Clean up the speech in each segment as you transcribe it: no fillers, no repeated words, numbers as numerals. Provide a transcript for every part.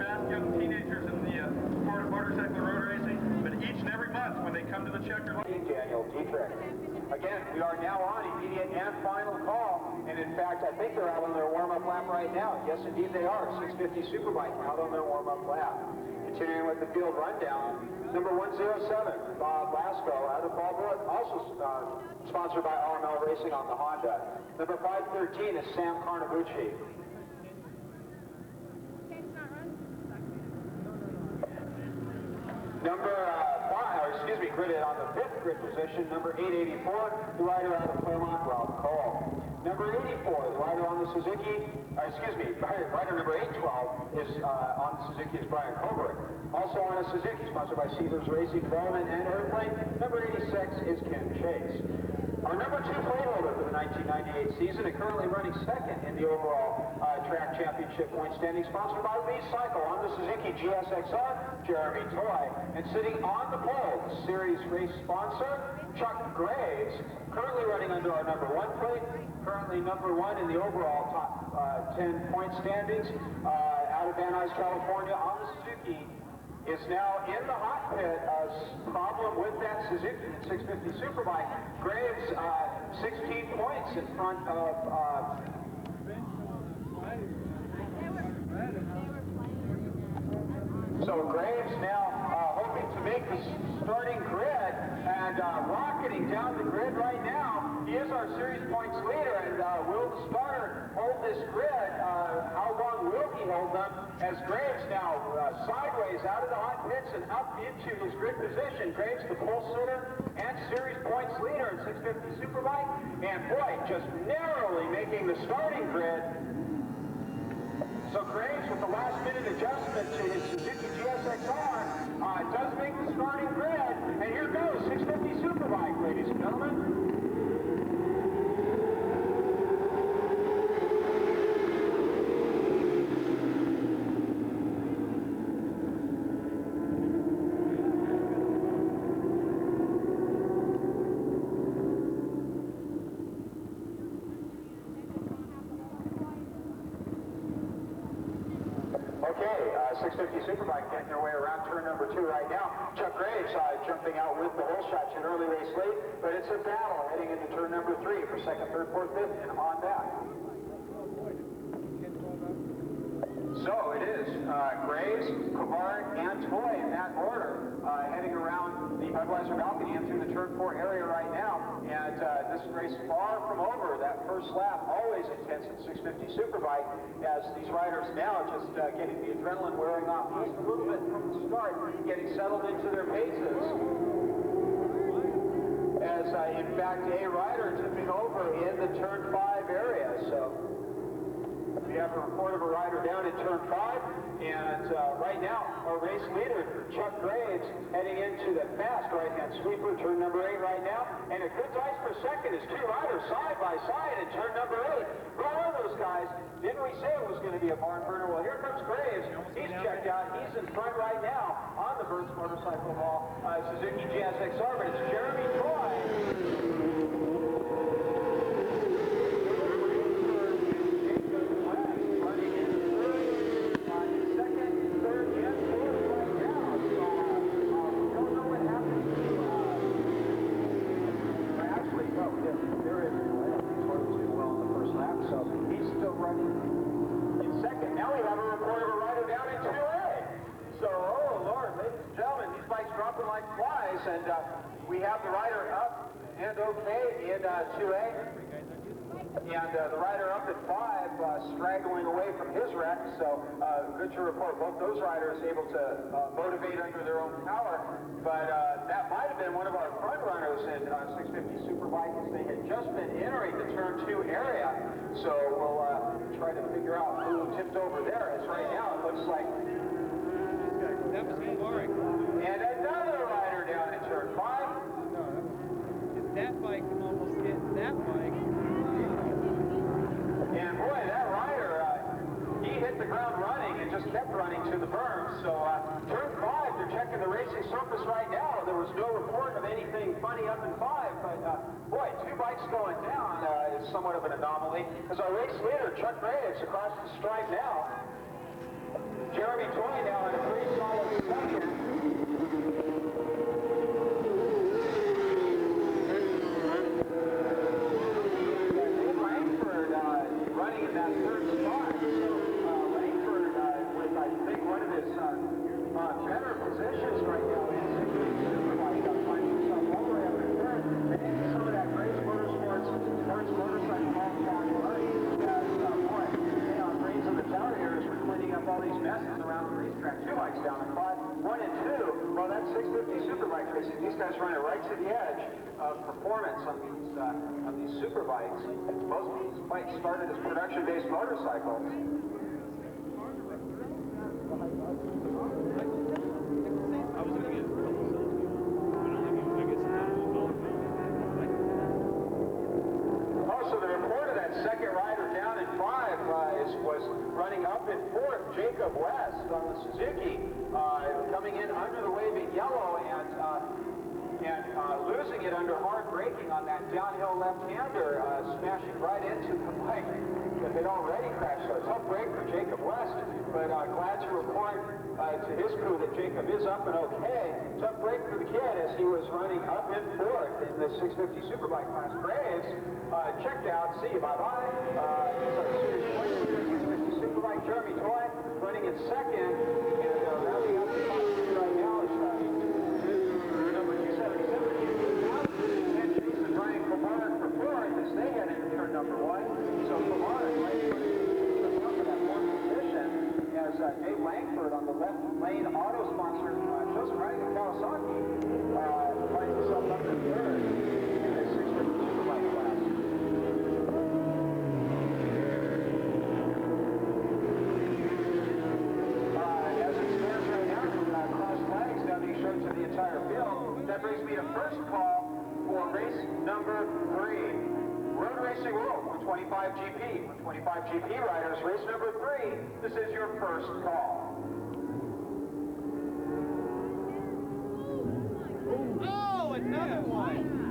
fast young teenagers in the sport of motorcycle road racing, but each and every month when they come to the checker line. Daniel Dietrich. Again, we are now on immediate and final call, and in fact, I think they're out on their warm-up lap right now. Yes, indeed they are. 650 Superbike out on their warm-up lap. Continuing with the field rundown, number 107, Bob Lasco out of Ballwood, also sponsored by RML Racing on the Honda. Number 513 is Sam Carnabucci. Gridded on the 5th grid position, number 884, the rider out of Claremont, Rob Cole. Number 84, the rider on the Suzuki, rider number 812 is on the Suzuki is Brian Koberg. Also on a Suzuki, sponsored by Seavers Racing Development and Airplane, number 86 is Ken Chase. Our number 2 plate holder for the 1998 season and currently running second in the overall track championship point standing, sponsored by Lee Cycle on the Suzuki GSXR, Jeremy Toy. And sitting on the pole, the series race sponsor, Chuck Graves, currently running under our number 1 plate, currently number 1 in the overall top 10 point standings out of Van Nuys, California on the Suzuki. Is now in the hot pit. Problem with that Suzuki 650 Superbike. Graves 16 points in front of so Graves now hoping to make the starting grid and rocketing down the grid right now. He is our series points leader, and will the starter hold this grid? How long will he hold them? As Graves now sideways out of the hot pits and up into his grid position. Graves the pole sitter and series points leader in 650 Superbike, and boy, just narrowly making the starting grid. So Graves with the last minute adjustment to his Suzuki GSXR does make the starting grid, and here goes 650 Superbike, ladies and gentlemen. Okay, 650 Superbike getting their way around turn number 2 right now. Chuck Graves jumping out with the hole shot in early race late, but it's a battle heading into turn number 3 for second, third, fourth, fifth, and on back. So it is Graves, Kovar, and Toy in that order heading around the Budweiser balcony and through the turn 4 area right now. And this race far from over. That first lap always intense at 650 Superbike as these riders now just getting the adrenaline wearing off just a little bit from the start, getting settled into their paces. As in fact a rider tipping over in the turn 5 area. So we have a report of a rider down in turn 5, and right now our race leader Chuck Graves heading into the fast right-hand sweeper, turn number 8 right now, and a good dice per second is 2 riders side by side in turn number 8. Who are those guys? Didn't we say it was going to be a barn burner? Well, here comes Graves. He's checked out. He's in front right now on the Burns Motorcycle Hall Suzuki GSXR, but it's Jeremy Troy. And we have the rider up and okay in 2A, and the rider up at 5 straggling away from his wreck, so good to report both those riders able to motivate under their own power, but that might have been one of our front runners in 650 Superbike as they had just been entering the turn 2 area, so we'll try to figure out who tipped over there, as right now it looks like that was boring. And another rider down in turn 5. If that bike can almost hit that bike. And boy, that rider, he hit the ground running and just kept running to the berm. So turn 5, they're checking the racing surface right now. There was no report of anything funny up in 5, but boy, 2 bikes going down is somewhat of an anomaly. As our race leader, Chuck Graves, across the stripe now. Jeremy Toy now in a pretty solid second. Dave Langford running in that third spot. So Langford with, I think, one of his better positions right now in Superbike, finding himself all the way up in third. And into some of that Grace Motorsports motorcycle all-time running. Boy, they on Brains of the Tower here as we're cleaning up all these messes around the racetrack. Two bikes down in 5, 1 and 2. Well, that's 650 Superbike racing. These guys run it right to the edge of performance on these Superbikes. Most of these bikes started as production-based motorcycles. Also, the report of that second rider down in 5 was running up in 4th, Jacob West on the Suzuki, coming in under the waving yellow and losing it under hard braking on that downhill left-hander, smashing right into the bike that had already crashed. So tough break for Jacob West, but glad to report to his crew that Jacob is up and okay. Tough break for the kid as he was running up in 4th in the 650 Superbike class. Graves checked out. See you, bye-bye. Series 650 Superbike. Jeremy Toy running in 2nd, and rounding up the top 3 right now is number 277. And Jason Ryan Kumar for 4th as they head into turn number 1. So Kumar is right for that 4th position as Dave Langford on the left lane auto sponsor, Joseph Ryan Kawasaki, finds himself up in 3rd in the 650 Superbike class. As it stands right now, cross flags now being shown to the entire field. That brings me to first call for race number 3. Road Racing World 125 GP. 125 GP riders, race number 3. This is your first call. Oh, another one.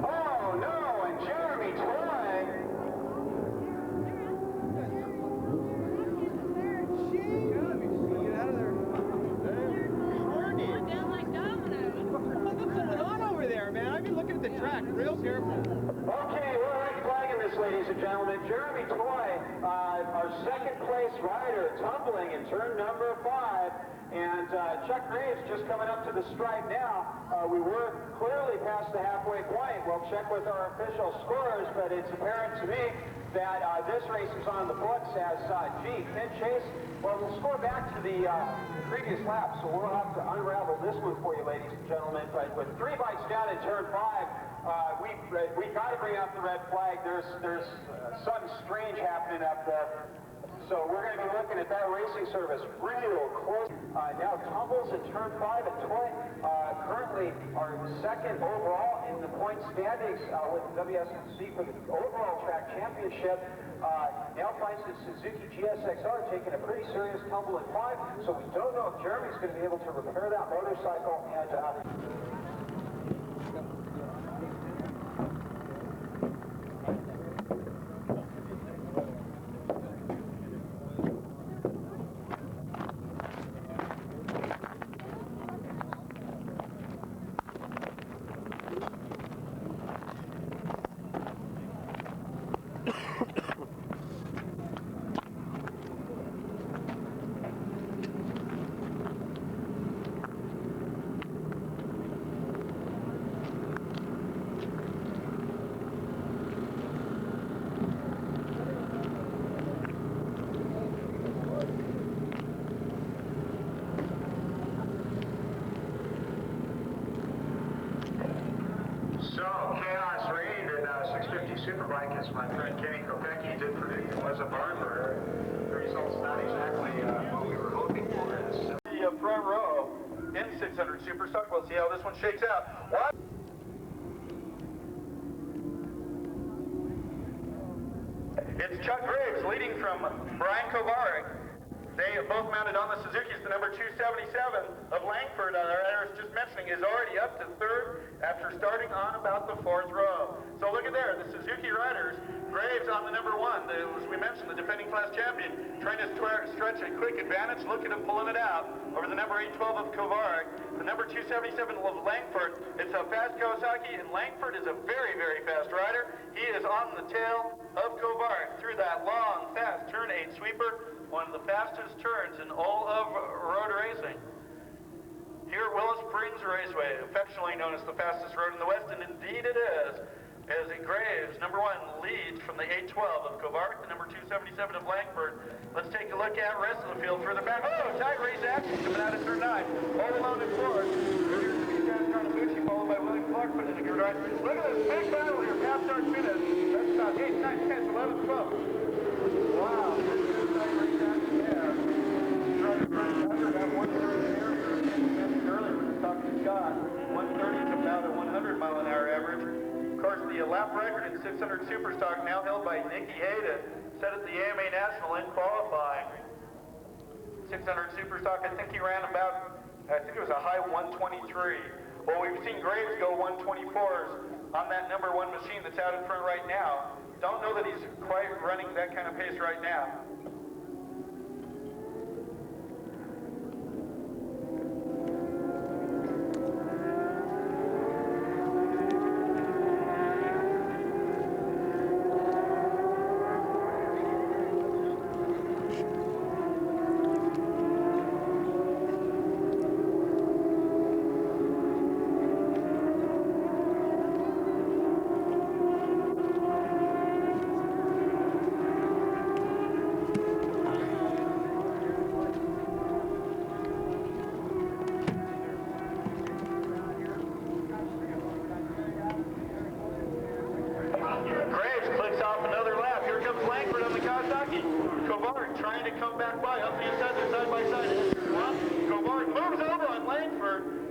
Oh no, and Jeremy Toy. Get out of there. We're down like dominoes. What's going on over there, man? I've been looking at the track real careful. Okay, we're red flagging this, ladies and gentlemen. Jeremy Toy, our second place rider, tumbling in turn number 5. And Chuck Graves just coming up to the stripe now. We were clearly past the halfway point. We'll check with our official scorers, but it's apparent to me that this race is on the books as Ken Chase. Well, we'll score back to the previous lap, so we'll have to unravel this one for you, ladies and gentlemen. But with 3 bikes down in turn 5, we got to bring out the red flag. There's something strange happening up there. So we're going to be looking at that racing service real close. Now tumbles in turn 5 at Toy. Currently our second overall in the point standings with the WSMC for the overall track championship. Now finds the Suzuki GSXR taking a pretty serious tumble at 5. So we don't know if Jeremy's going to be able to repair that motorcycle. And Superbike, as my friend Kenny Kopecki did predict, was a barn burner. The result's not exactly what we were hoping for. The front row in 600 Superstock. We'll see how this one shakes out. What? It's Chuck Graves leading from Brian Kovarik. They have both mounted on the Suzukis. The number 277 of Langford, our editor just mentioning, is already up to 3rd after starting on about the 4th row. So look at there, the Suzuki riders Graves on the number 1, as we mentioned, the defending class champion, trying to stretch a quick advantage. Look at him pulling it out over the number 812 of Kovarik. The number 277 of Langford. It's a fast Kawasaki, and Langford is a very, very fast rider. He is on the tail of Kovarik through that long, fast turn 8 sweeper, one of the fastest turns in all of road racing. Here at Willow Springs Raceway, affectionately known as the fastest road in the West, and indeed it is. As Graves, number 1, leads from the 812 of Kovarik, the number 277 of Langford. Let's take a look at the rest of the field further back. Oh, tight race action coming out of turn 9. All alone in fourth. Here's the big guy, Carnabucci, followed by William Clark, putting in a good ride. Look at this big battle here, past start finish. That's about 8, 9, 10, 11, 12. Wow, this is a tight race action there. Trying to run under that 130 there. Mentioned earlier when we were talking to Scott. 130 is about a 100-mile-an-hour average. Of course, the lap record in 600 Superstock now held by Nicky Hayden, set at the AMA National in qualifying. 600 Superstock, I think he ran about, I think it was a high 123. Well, we've seen Graves go 124s on that number 1 machine that's out in front right now. Don't know that he's quite running that kind of pace right now.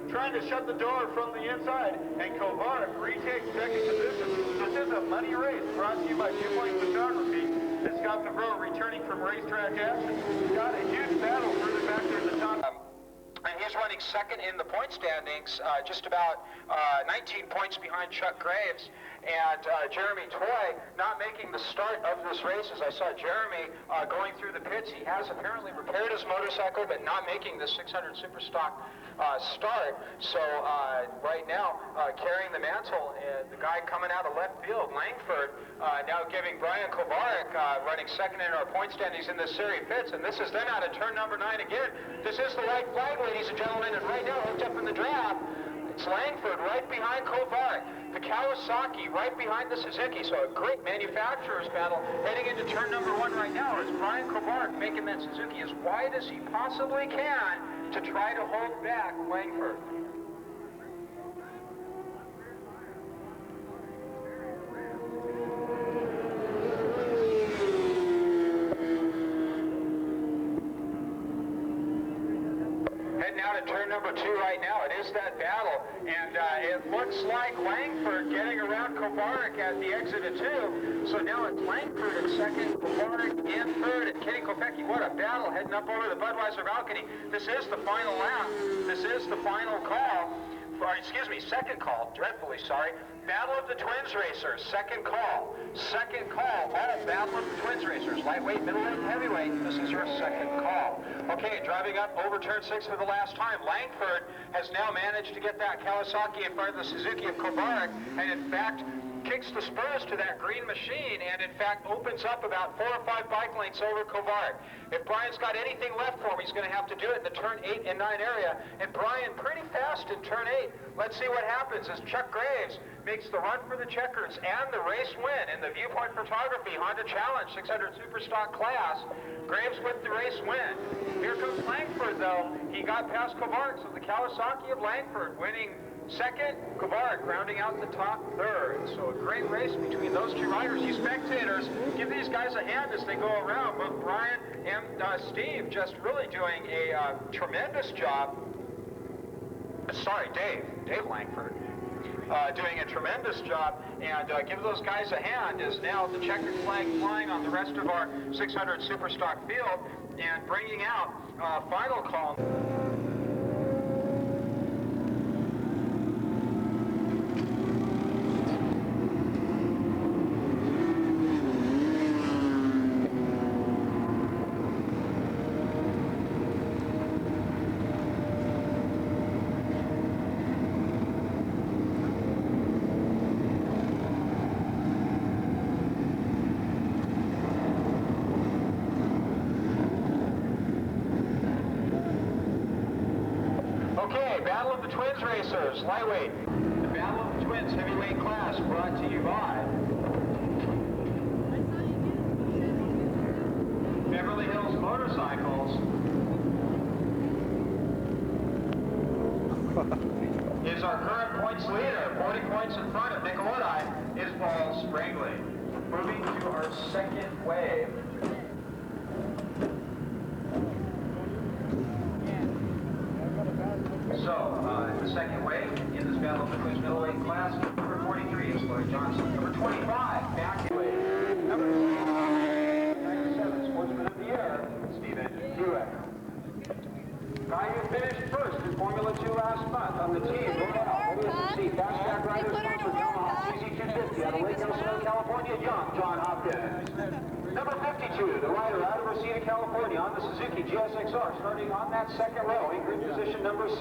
Trying to shut the door from the inside, and Kovarik retakes second position. This is a money race brought to you by 2 Point Photography. This is Scott Favreau returning from racetrack action. Got a huge battle further back there in the top. And he's running second in the point standings, just about 19 points behind Chuck Graves. And Jeremy Toy not making the start of this race. As I saw Jeremy going through the pits, he has apparently repaired his motorcycle, but not making the 600 Superstock start. So right now, carrying the mantle, the guy coming out of left field, Langford, now giving Brian Kovarik running second in our point standings in this series pits. And this is then out of turn number 9 again. This is the white flag, ladies and gentlemen, and right now hooked up in the draft. It's Langford right behind Kovarik. The Kawasaki right behind the Suzuki. So a great manufacturer's battle heading into turn number 1 right now as Brian Kovarik making that Suzuki as wide as he possibly can to try to hold back Langford. Now to turn number 2 right now. It is that battle, and it looks like Langford getting around Kovarik at the exit of 2. So now it's Langford in second, Kovarik in third, and Kenny Kopecky. What a battle heading up over the Budweiser balcony. This is the final lap. This is the final call. Or, excuse me, second call. Dreadfully sorry. Battle of the Twins Racers, second call. Second call, all Battle of the Twins Racers. Lightweight, middleweight, heavyweight. This is your second call. Okay, driving up over turn 6 for the last time. Langford has now managed to get that Kawasaki in front of the Suzuki of Kovarik, and in fact, kicks the spurs to that green machine, and in fact opens up about 4 or 5 bike lengths over Kovarik. If Brian's got anything left for him, he's going to have to do it in the turn 8 and 9 area, and Brian pretty fast in turn 8. Let's see what happens as Chuck Graves makes the run for the checkers and the race win in the Viewpoint Photography Honda Challenge 600 Superstock class. Graves with the race win. Here comes Langford, though. He got past Kovarik, so the Kawasaki of Langford winning second, Kovarik rounding out the top third. So a great race between those 2 riders. You spectators, give these guys a hand as they go around. Both Brian and Steve just really doing a tremendous job. Sorry, Dave Langford. Doing a tremendous job, and give those guys a hand as now the checkered flag flying on the rest of our 600 Superstock field and bringing out final call. Battle of the Twins racers, lightweight. The Battle of the Twins heavyweight class brought to you by Beverly Hills Motorcycles. Is our current points leader. 40 points in front of Nicolodi is Paul Sprangley. Moving to our second wave. So, in the second wave, in this Battle of the Twins middleweight class, number 43 is Lloyd Johnson. Number 25, back wave. Number 97, Sportsman of the Year, Stephen Hewitt. Guy who finished first in Formula 2 last month on the team, WSMC Fastback Riders sponsor Yamaha CZ250 out of Lake Elsinore, California, young John Hopkins. Number 52, the rider out of Reseda, California on the Suzuki GSXR, starting on that second row in grid position number 6.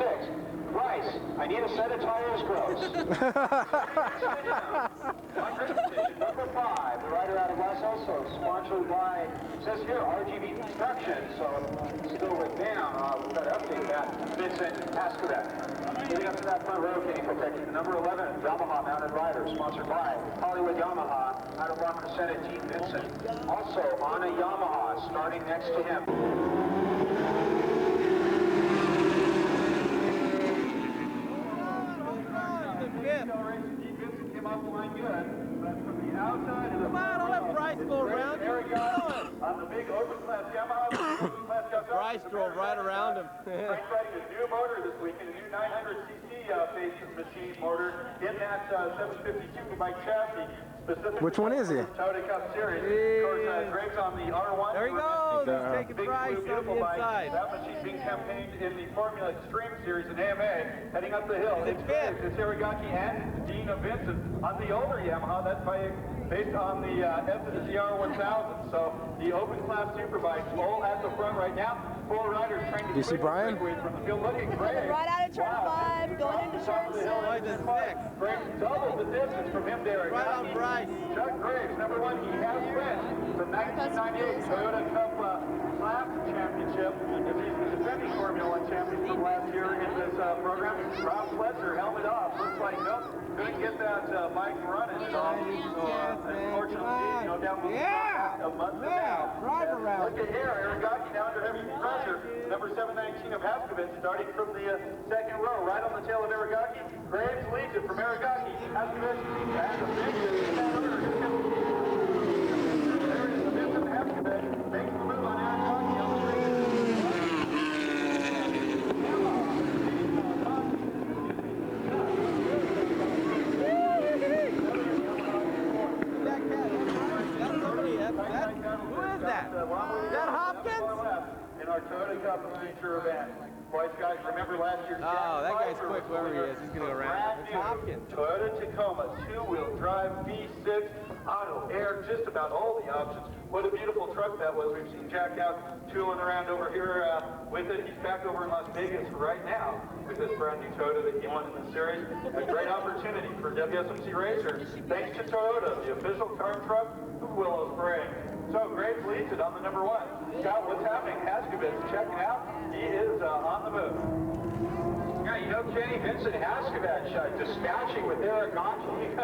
Bryce, I need a set of tires, gross. Number 5, the rider out of Los Osos, sponsored by, says here, RGB Construction, so still with them. We've got to update that. Vincent Ascovet. Getting up to that front row, getting protected. The number 11, Yamaha mounted rider, sponsored by Hollywood Yamaha, out of La Crescenta, Team Vincent. Also on a Yamaha, starting next to him. Come on, I'll let Bryce go around him. On the big open class Yamaha, Bryce drove right around him. Bryce riding a new motor this week, a new 900cc Faces machine motor in that 750 Superbike chassis. Which one is he? Toyota Cup Series. Of course, Greg's on the R1. There he goes. He's taking Big Bryce blue, on the beautiful bike. inside. That machine being campaigned in the Formula Extreme Series in AMA, heading up the hill. It's fifth. It's Arigaki and Dean of Vincent on the older Yamaha. That's based on the ZR1000. So the open class Superbikes all at the front right now. Full riders trying to You see Brian? from the field. Looking great. Right out of turn 5, going into turn 6. Right to 6. Greg doubled the distance from him there. Right on Bryce. Chuck Graves, number 1, he has won the 1998 Toyota Cup Class Championship. He's the defending Formula 1 champion from last year in this program. Rob Fletcher, helmet off. Looks like nope, couldn't get that bike running at all. So unfortunately, down a month from now. Drive around. Look at here, Arigaki now under heavy pressure. Number 719 of Haskovitz starting from the second row, right on the tail of Arigaki. Graves leads it from Arigaki. Haskovitz and the Vincent. There it is, the Vincent Haskovitz makes the move on Arigaki on the street. Who is that? Is that Hopkins? In our Toyota Cup Miniature event. Boys, guys, remember last year's Oh, that guy's quick wherever he is. He's going to go around. It's Hopkins. Toyota Tacoma, two-wheel drive, V6, auto, air, just about all the options. What a beautiful truck that was. We've seen Jack out tooling around over here with it. He's back over in Las Vegas right now with this brand new Toyota that he won in the series. A great opportunity for WSMC racers. Thanks to Toyota, the official car and truck of Willow Springs. So Graves leads it on the number 1. Scott, what's happening? Haskovitz checking out. He is on the move. Yeah, Kenny Vincent Haskovitz dispatching with Arigaki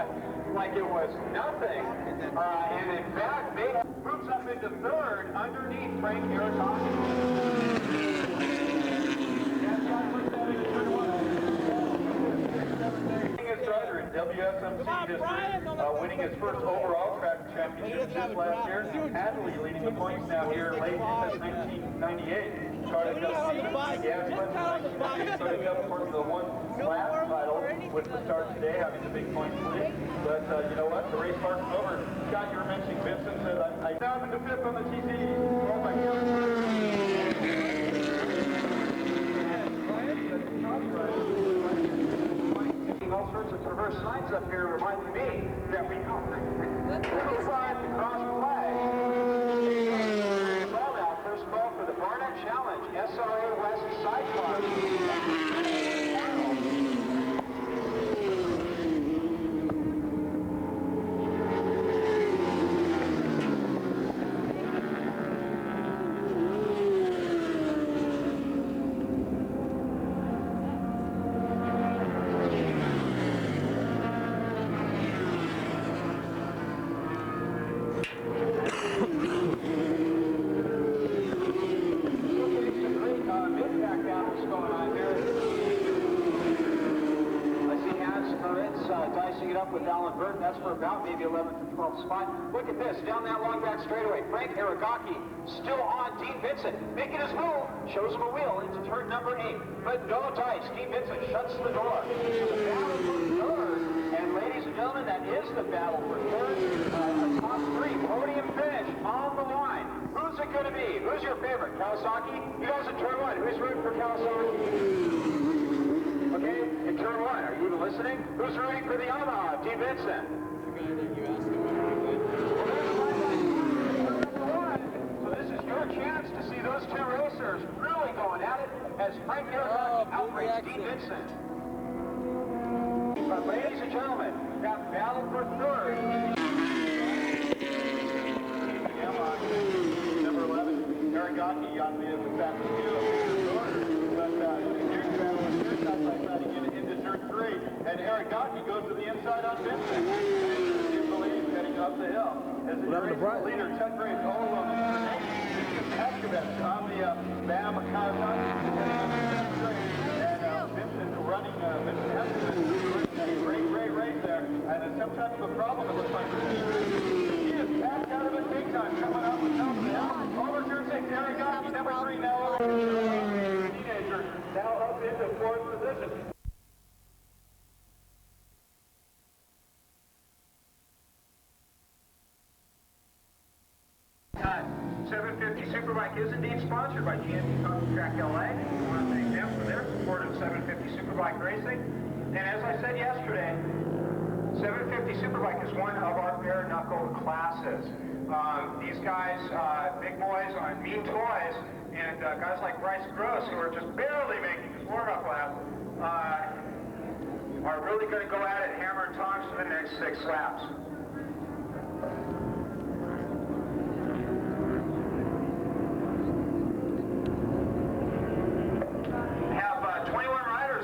like it was nothing. And in fact, they moves up into third underneath Frank Arigaki. Driver in WSMC history, winning his first overall track championship just last year. Hadley leading the points now here late since 1998. Started up Formula 1 class title with the start today, having the big points lead. But you know what? The race starts over. Scott, you were mentioning Vincent. I found him to fifth on the TC. Oh my all sorts of perverse signs up here reminding me that we know. Inside the cross flag. Well now, first ball for the Barnett Challenge, SRA West Sidecar. for about maybe 11th to 12th spot. Look at this, down that long back straightaway. Frank Aragaki still on Dean Vincent, making his move, shows him a wheel into turn number 8. But no dice, Dean Vincent shuts the door. So the battle for third, and ladies and gentlemen, that is the battle for third. The top 3, podium finish on the line. Who's it going to be? Who's your favorite? Kawasaki? You guys in turn 1, who's rooting for Kawasaki? Okay, in turn 1, are you even listening? Who's rooting for the Yamaha? Dean Vincent. So this is your chance to see those two racers really going at it as Frank Aragaki outraces Dean Vincent. But ladies and gentlemen, that battle for third. Number 11, Aragaki on the fastest field. But here's the battle with third outside trying to get into turn 3. And Aragaki goes to the inside on Vincent. And you believe heading up the hill. As the leader, Chuck Grace, all of them. Ashkabetz on the BAM Kawasaki. And Vincent running, Vincent Ashkabetz running a great race there. And it's some type of a problem it looks like. He is backed out of it big time, coming up with top of the hill. Over turn 6, Aragaki, number 3 now over. Teenager, now up into 4th position. 750 Superbike is indeed sponsored by GMP Track LA. I want to thank them for their support of 750 Superbike racing. And as I said yesterday, 750 Superbike is one of our bare knuckle classes. These guys, big boys on mean toys, and guys like Bryce Gross, who are just barely making his warm-up lap, are really going to go at it hammer and tongs for the next 6 laps.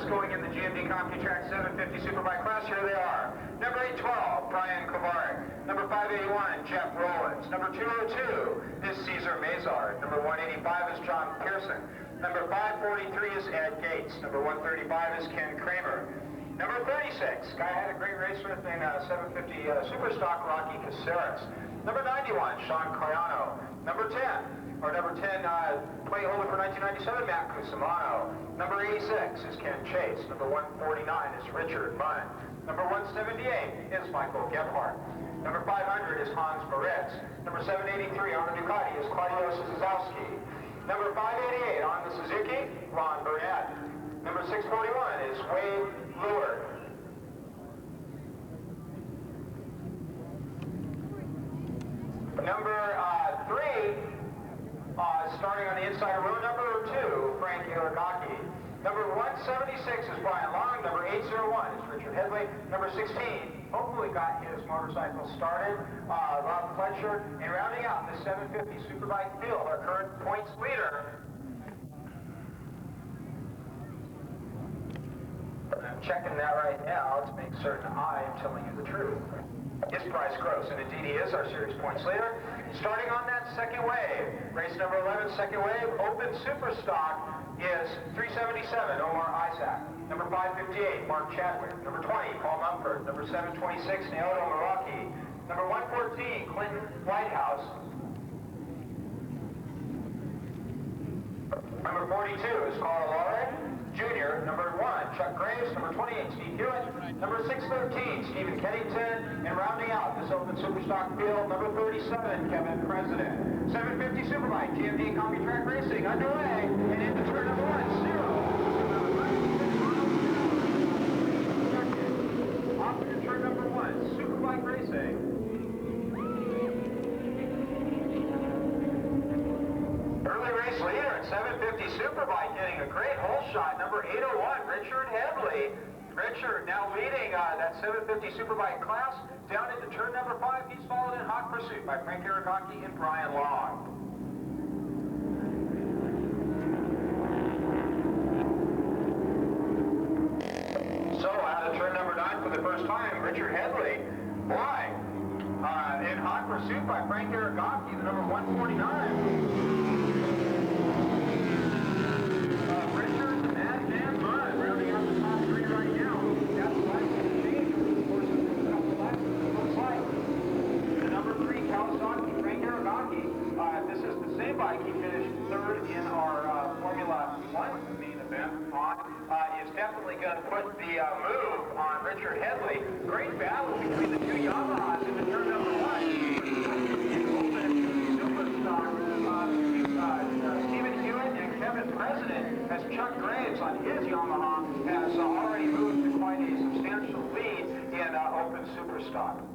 Going in the GMD CompuTrack 750 Superbike class, here they are. Number 812, Brian Kovarik. Number 581, Jeff Rowlands. Number 202 is Cesar Mazard. Number 185 is John Pearson. Number 543 is Ed Gates. Number 135 is Ken Kramer. Number 36, guy I had a great race with in 750 Superstock, Rocky Caceres. Number 91, Sean Cayano. Number 10, play holder for 1997, Matt Cusimano. Number 86 is Ken Chase. Number 149 is Richard Munn. Number 178 is Michael Gebhardt. Number 500 is Hans Moritz. Number 783 on the Ducati is Claudio Suzuki. Number 588 on the Suzuki, Ron Burnett. Number 641 is Wade Leward. Number 3, starting on the inside of row number 2, Frank Aragaki. Number 176 is Brian Long. Number 801 is Richard Headley. Number 16, hopefully got his motorcycle started, Rob Fletcher. And rounding out the 750 Superbike field, our current points leader. I'm checking that right now to make certain I am telling you the truth. It's Bryce Gross, and indeed he is our series points leader. Starting on that second wave, race number 11, second wave, open super stock is 377, Omar Isaac. Number 558, Mark Chadwick. Number 20, Paul Mumford. Number 726, Naoto Meraki. Number 114, Clinton Whitehouse. Number 42 is Carl Laurie Jr. Number 1, Chuck Graves. Number 28, Steve Hewitt. Number 613, Stephen Kennington. And rounding out this open superstock field, number 37, Kevin President. 750 Superbike, GMD CompuTrack Racing underway. And into turn number 1, 0. Off into turn number 1, Superbike Racing. Early race leader at 750 Superbike getting a great hole shot. Number 801, Richard Headley. Richard now leading that 750 Superbike class down into turn number 5. He's followed in hot pursuit by Frank Aragaki and Brian Long. So out of turn number 9 for the first time, Richard Headley. Why? In hot pursuit by Frank Aragaki, the number 149. Richard and Munn rounding out the top 3 right now. That's the last change. Of course, it's a couple laps. same bike, he finished third in our Formula One main event. Is definitely going to put the move on Richard Headley. Great battle between the two Yamahas into turn number one. Stephen Hewitt and Kevin President, as Chuck Graves on his Yamaha has already moved to quite a substantial lead in open Superstock.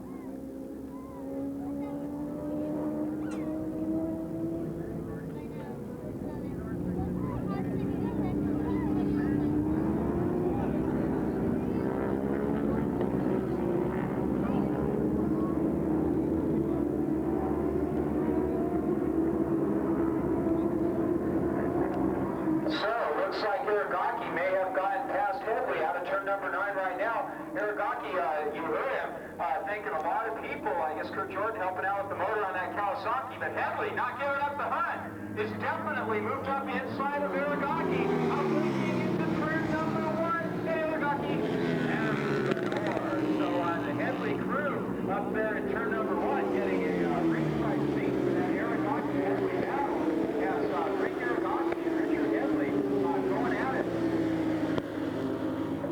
But Headley not giving up the hunt. It's definitely moved up inside of Aragaki. Up leading into turn number one. And Aragaki has the door. So the Headley crew up there in turn number one getting a ringside seat for that Aragaki Headley battle. As Rick Aragaki and Richard Headley going at it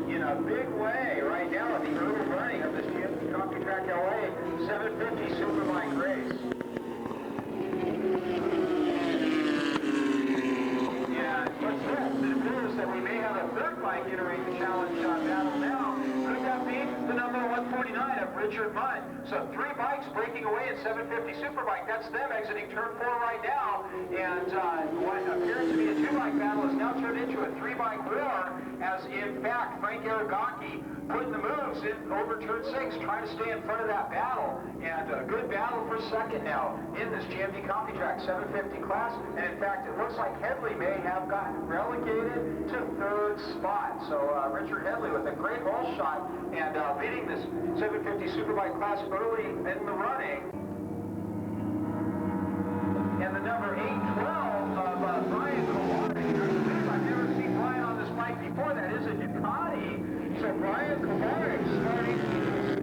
in a big way right now in the early running of this Ducati Track LA 750 Superbike race. That we may have a third bike entering the challenge battle now. Could that be the number 149 of Richard Mudd? So three bikes breaking away in 750 Superbike. That's them exiting turn 4 right now. And what appears to be a two-bike battle is now turned into a three-bike war, as in fact Frank Aragaki putting the moves in over turn 6, trying to stay in front of that battle. And a good battle for second now in this GMD CompuTrack 750 class. And in fact, it looks like Headley may have gotten relegated to third spot. So Richard Headley with a great hole shot and leading this 750 Superbike class early in the running. And the number 812 of Brian Kovarik. I've never seen Brian on this bike before. That is a Ducati. So Brian Kovarik starting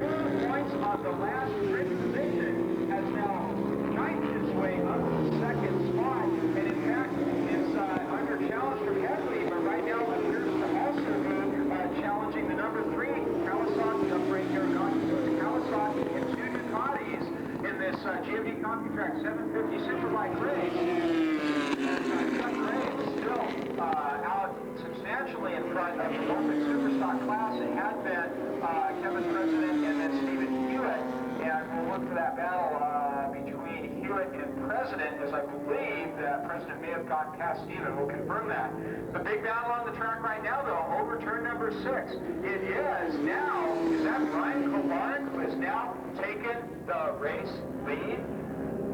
4 points on the last grid position has now knifed his way up to the second spot. And in fact, it's under challenge from Headley, but right now appears to also be challenging the number 3 Kawasaki of Frank Aragaki. So it's Kawasaki and 2 Ducatis in this GMD CompuTrack 750 Superbike race. Chuck Graves still out substantially in front of the open Superstock class. It had been Kevin President and then Stephen Hewitt. And we'll look for that battle between Hewitt and President, as I believe that President may have gotten past Stephen. We'll confirm that. The big battle on the track right now, though, over turn number 6. It is now, is that Brian Kovarik who has now taken the race lead?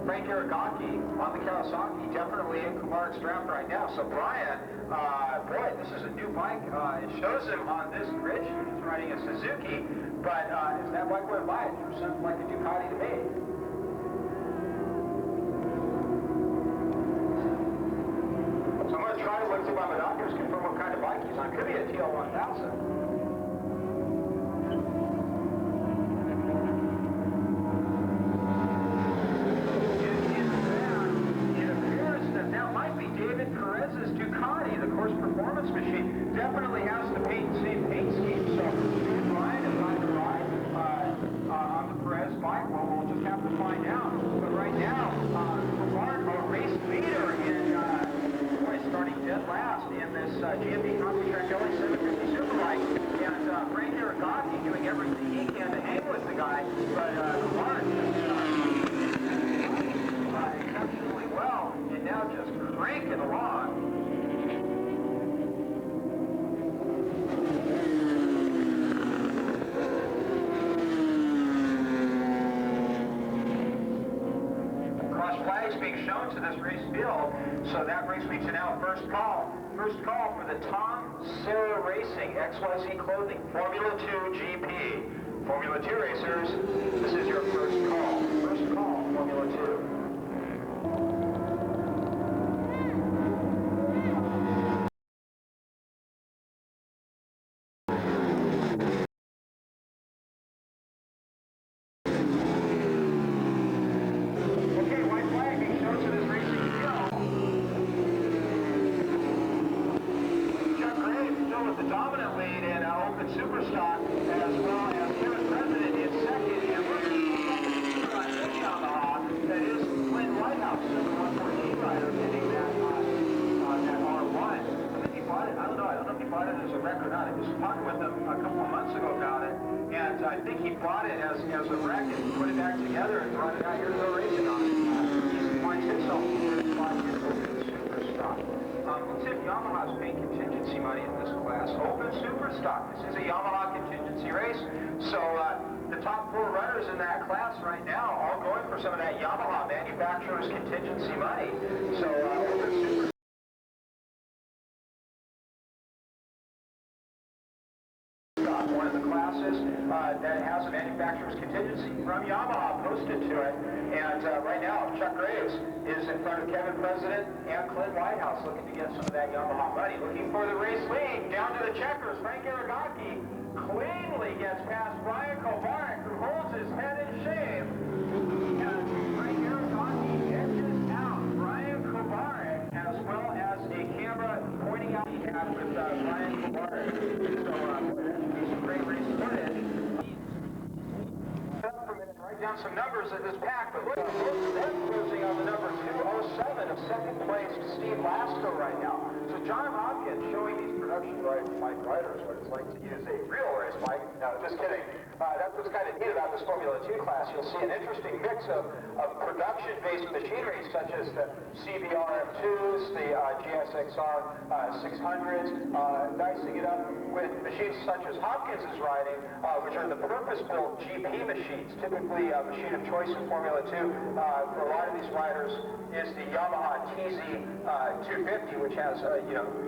Frank Aragaki on the Kawasaki, definitely in Kovarik's draft right now. So Brian, boy, this is a new bike. It shows him on this grid sheet. He's riding a Suzuki, but as that bike went by, it sure sounded like a Ducati to me. So I'm going to try to look through my binoculars, confirm what kind of bike he's on. Could be a TL1000. Ducati, the course performance machine, definitely has the same paint scheme. So Brian is on the ride on the Perez bike. Well, we'll just have to find out. But right now, Kovarik, a race leader in starting dead last in this GMD CompuTrack LA 750 Superbike, and Frank Aragaki doing everything he can to hang with the guy. But Kovarik exceptionally well, and now just cranking along. Being shown to this race field, so that brings me to now first call. First call for the Tom Sarah Racing XYZ Clothing Formula 2 GP. Formula 2 racers, this is your first call. First call, Formula 2. brought it as a wreck or not. I was talking with him a couple of months ago about it, and I think he brought it as a wreck and put it back together and brought it out here to go racing on it. He finds himself in the open super stock. Let's see if Yamaha's paying contingency money in this class. Open super stock. This is a Yamaha contingency race, so the top 4 runners in that class right now all going for some of that Yamaha manufacturer's contingency money. So open super stock, one of the classes that has a manufacturer's contingency from Yamaha posted to it. And right now, Chuck Graves is in front of Kevin President and Clint Whitehouse looking to get some of that Yamaha money. Looking for the race lead. Down to the checkers. Frank Aragaki cleanly gets past Brian Kovarik, who holds his head in shame. And Frank Aragaki edges out Brian Kovarik, as well as a camera pointing out he had with Brian Kovarik. So, that's some great race footage. Write down some numbers at this pack, but look at most of them closing on the number 207 of second place Steve Lasko right now. So John Hopkins showing these production bike riders what it's like to use a real race bike. No, just kidding. That's what's kind of neat about this Formula 2 class. You'll see an interesting mix of production-based machinery, such as the CBR-M2s, the GSXR 600s, dicing it up with machines such as Hopkins is riding, which are the purpose-built GP machines. Typically, a machine of choice in Formula 2 for a lot of these riders is the Yamaha TZ 250, which has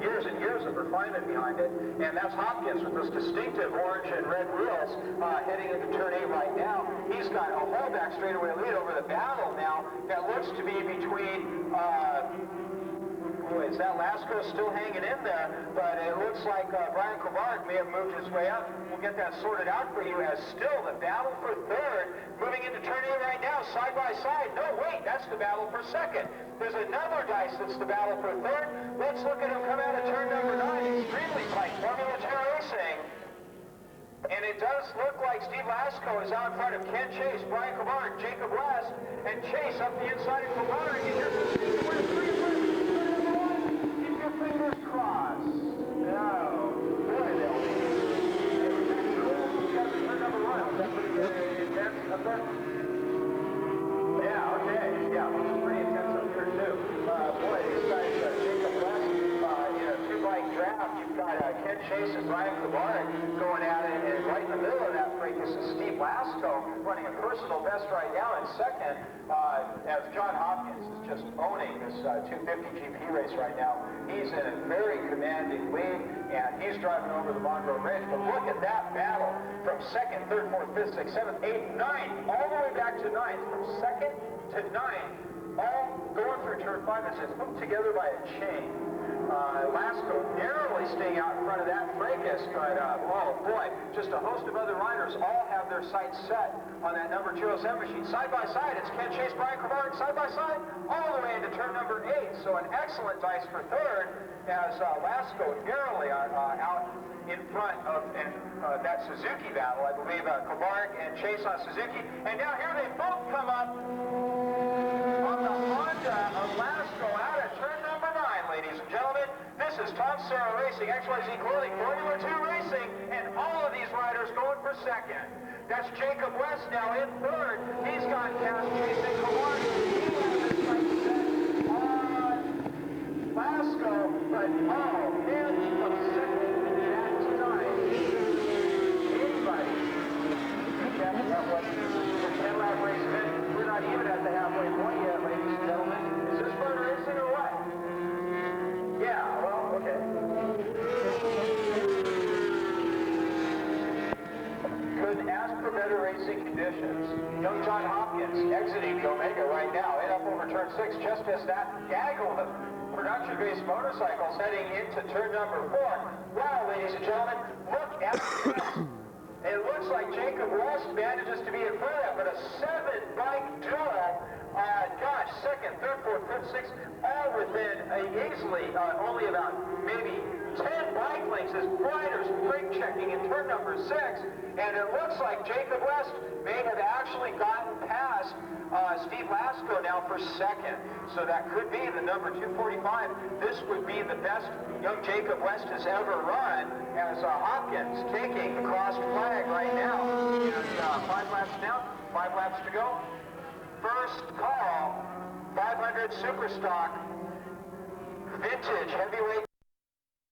years and years of refinement behind it, and that's Hopkins with those distinctive orange and red wheels heading into turn 8 right now. He's got a holdback straightaway lead over the battle now that looks to be between is that Lasko still hanging in there, but it looks like Brian Kovarik may have moved his way up. We'll get that sorted out for you as still the battle for third. Moving into turn 8 right now, side by side. No, wait, that's the battle for second. There's another dice that's the battle for third. Let's look at him come out of turn number 9. Extremely tight Formula 2 racing. And it does look like Steve Lasko is out in front of Ken Chase, Brian Kovarik, Jacob West, and Chase up the inside of Kovarik. And here's the fingers crossed. No. Boy, they'll be. Turn number 1. Was that pretty intense up there? Yeah, okay. Yeah, it was pretty intense up here, too. Boy, these guys, Jacob West, in a 2-bike draft, you've got Ken Chase and Brian Kovarik going at it, and right in the middle of that fracas is Steve Lasko running a personal best right now in second, as John Hopkins is just owning this 250 GP race right now. He's in a very commanding lead, and he's driving over the Monroe Ridge. But look at that battle from second, third, fourth, fifth, sixth, seventh, eighth, ninth, all the way back to ninth. From second to ninth, all going through turn 5. It's hooked together by a chain. Lasko narrowly staying out in front of that fracas, but oh boy, just a host of other riders all have their sights set on that number 207 machine. Side by side, it's Ken Chase, Brian Kovarik, side by side, all the way into turn number 8. So an excellent dice for third, as Lasko narrowly out in front of that Suzuki battle. I believe Kovarik and Chase on Suzuki. And now here they both come up on the Honda of Lasko out at turn number 9, ladies and gentlemen. This is Tom Serra Racing, XYZ Clothing, Formula 2 Racing, and all of these riders going for second. That's Jacob West now in third. He's gone past Chase and Kovarik. He has his sights set on Lasko, but oh, man, from second back to 9. Anybody can catch that one. The 10-lap race finished. We're not even at the halfway point yet, ladies and gentlemen. Is this fun racing or what? Yeah, well, okay. Couldn't ask for better racing conditions. Young John Hopkins exiting the Omega right now, in up over turn 6, just as that gaggle of production-based motorcycles heading into turn number 4. Wow, ladies and gentlemen, look at this. It looks like Jacob West manages to be in front of that, but a 7-bike duel. Gosh, second, third, fourth, fifth, sixth, all within easily only about maybe 10 bike lengths as riders brake checking in turn number 6, and it looks like Jacob West may have actually gotten past Steve Lasco now for second. So that could be the number 245. This would be the best young Jacob West has ever run, as Hopkins taking the crossed flag right now. And 5 laps down, 5 laps to go. First call, 500 Superstock, vintage heavyweight